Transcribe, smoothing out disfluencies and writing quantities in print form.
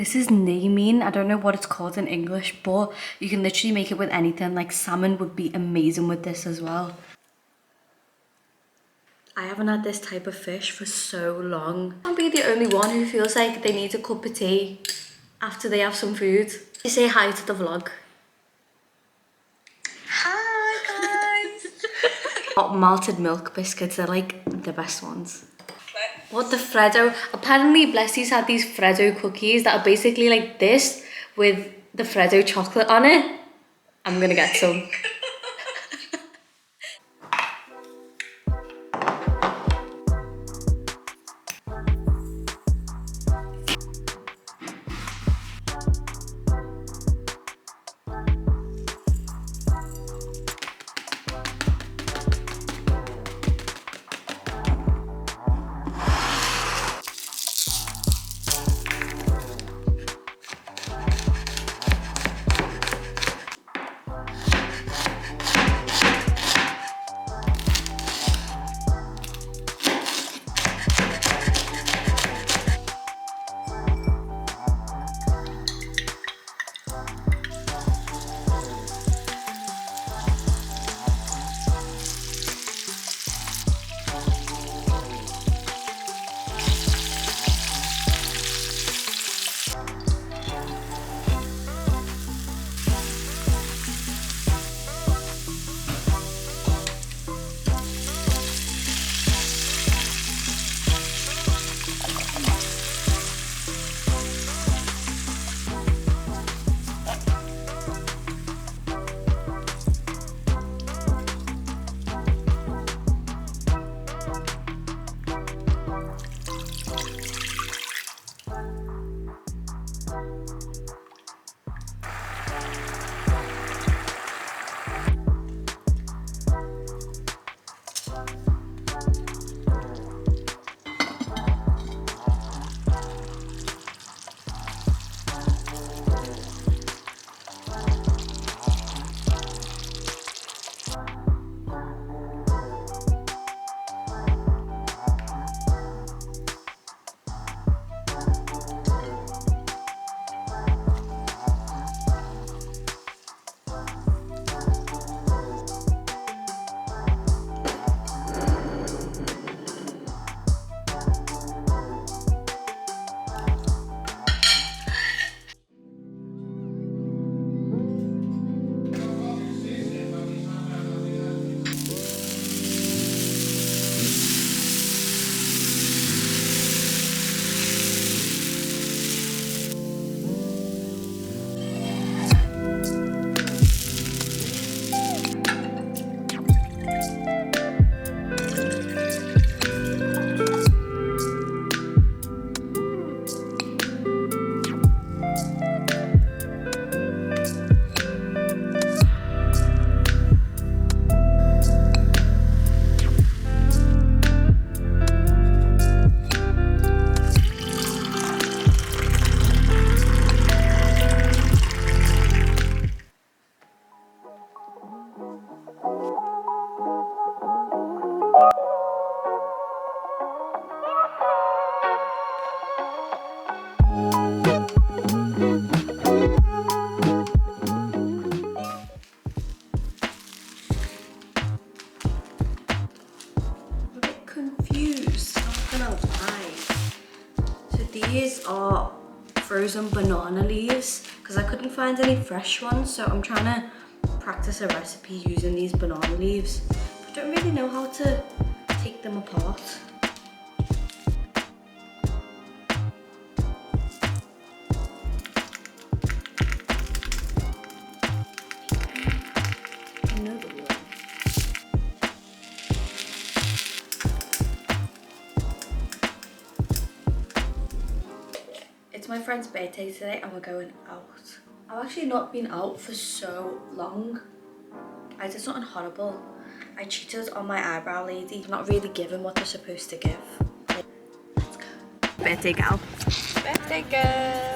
This is naming. I don't know what it's called in English, but you can literally make it with anything. Like salmon would be amazing with this as well. I haven't had this type of fish for so long. I can't be the only one who feels like they need a cup of tea after they have some food. You say hi to the vlog. Hi guys! Hot malted milk biscuits, they're like the best ones. What, the Freddo? Apparently Blessie's had these Freddo cookies that are basically like this with the Freddo chocolate on it. I'm gonna get some. These are frozen banana leaves because I couldn't find any fresh ones, so I'm trying to practice a recipe using these banana leaves. I don't really know how to take them apart. I know the word. It's my friend's birthday today and we're going out. I've actually not been out for so long. I did something horrible. I cheated on my eyebrow lady. Not really giving what they're supposed to give. Let's go. Birthday gal. Birthday girl!